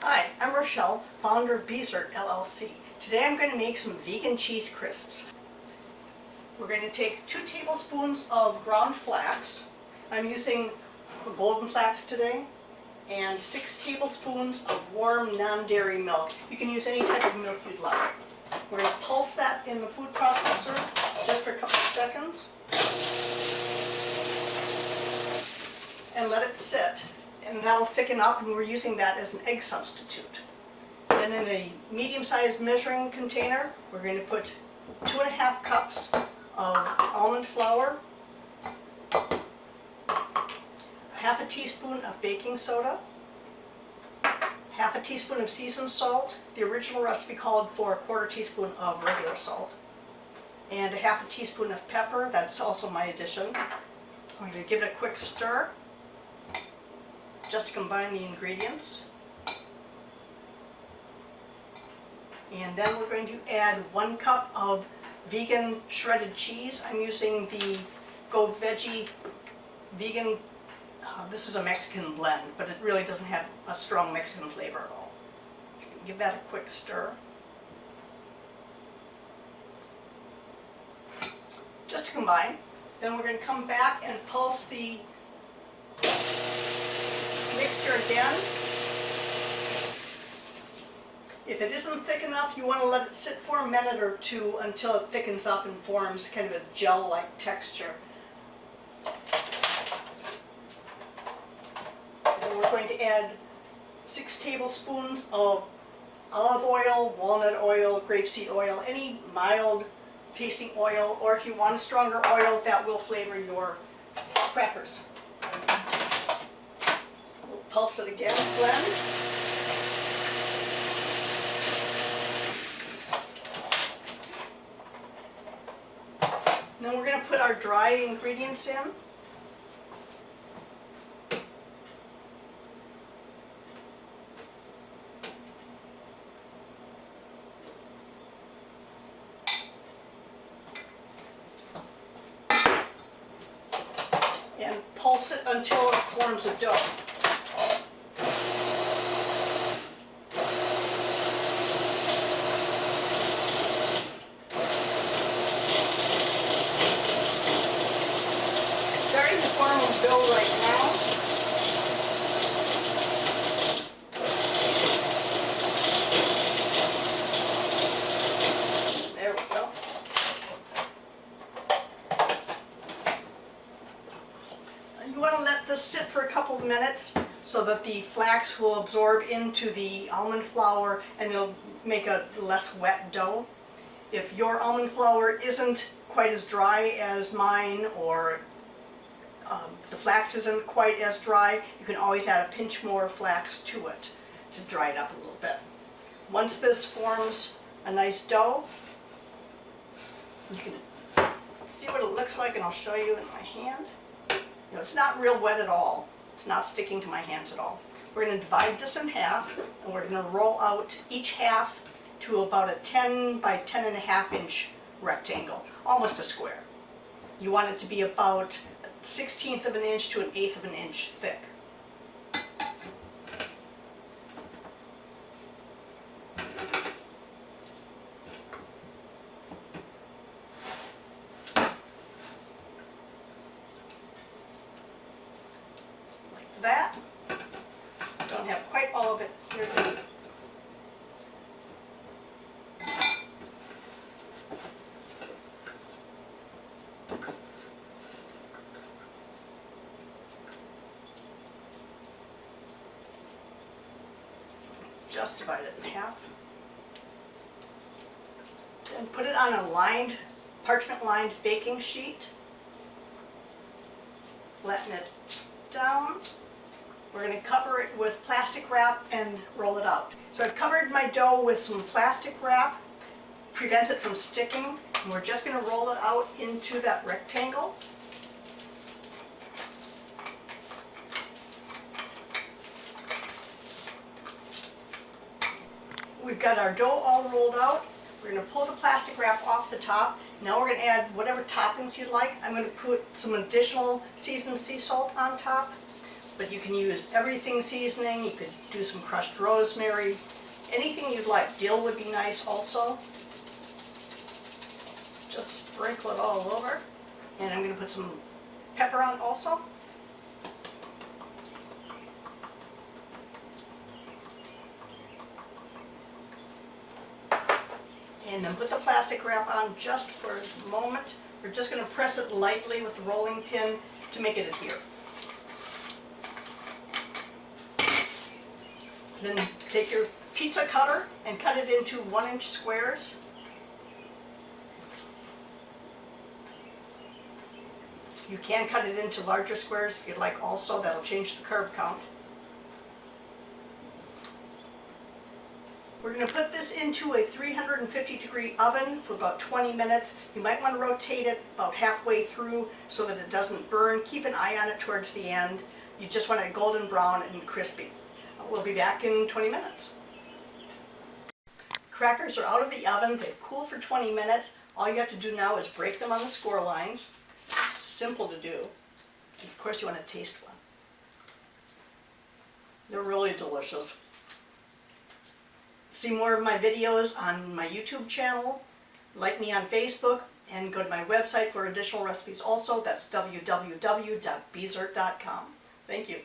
Hi, I'm Rochelle, founder of Beezert LLC. Today I'm going to make some vegan cheese crisps. We're going to take 2 tablespoons of ground flax. I'm using golden flax today, and 6 tablespoons of warm non-dairy milk. You can use any type of milk you'd like. We're going to pulse that in the food processor just for a couple of seconds and let it sit. And that'll thicken up, and we're using that as an egg substitute. Then in a medium-sized measuring container, we're going to put 2.5 cups of almond flour, half a teaspoon of baking soda, half a teaspoon of seasoned salt. The original recipe called for a 1/4 teaspoon of regular salt, and a half a teaspoon of pepper. That's also my addition. I'm going to give it a quick stir just to combine the ingredients. And then we're going to add 1 cup of vegan shredded cheese. I'm using the Go Veggie vegan. This is a Mexican blend, but it really doesn't have a strong Mexican flavor at all. Give that a quick stir. Just to combine. Then we're going to come back and pulse the mixture again. If it isn't thick enough, you want to let it sit for a minute or 2 until it thickens up and forms kind of a gel-like texture. And we're going to add 6 tablespoons of olive oil, walnut oil, grapeseed oil, any mild tasting oil, or if you want a stronger oil, that will flavor your crackers. Pulse it again, blend. Then we're going to put our dry ingredients in. And pulse it until it forms a dough. Dough right now. There we go. You want to let this sit for a couple of minutes so that the flax will absorb into the almond flour and it'll make a less wet dough. If your almond flour isn't quite as dry as mine, or the flax isn't quite as dry, you can always add a pinch more flax to it to dry it up a little bit. Once this forms a nice dough, you can see what it looks like, and I'll show you in my hand. You know, it's not real wet at all. It's not sticking to my hands at all. We're going to divide this in half, and we're going to roll out each half to about a 10 by 10.5 inch rectangle, almost a square. You want it to be about 1/16 of an inch to 1/8 of an inch thick. Like that. Don't have quite all of it here. Just divide it in half. Then put it on a parchment-lined baking sheet. Flatten it down. We're going to cover it with plastic wrap and roll it out. So I've covered my dough with some plastic wrap, prevents it from sticking, and we're just going to roll it out into that rectangle. We've got our dough all rolled out. We're going to pull the plastic wrap off the top. Now we're going to add whatever toppings you'd like. I'm going to put some additional seasoned sea salt on top. but you can use everything seasoning. You could do some crushed rosemary, anything you'd like. Dill would be nice also. Just sprinkle it all over. And I'm going to put some pepper on also. And then put the plastic wrap on just for a moment. We're just going to press it lightly with the rolling pin to make it adhere. Then take your pizza cutter and cut it into 1-inch squares. You can cut it into larger squares if you'd like also. That'll change the curb count. We're going to put this into a 350-degree oven for about 20 minutes. You might want to rotate it about halfway through so that it doesn't burn. Keep an eye on it towards the end. You just want it golden brown and crispy. We'll be back in 20 minutes. Crackers are out of the oven. They've cooled for 20 minutes. All you have to do now is break them on the score lines. Simple to do. And of course you want to taste one. They're really delicious. See more of my videos on my YouTube channel, like me on Facebook, and go to my website for additional recipes also. That's www.bzert.com. Thank you.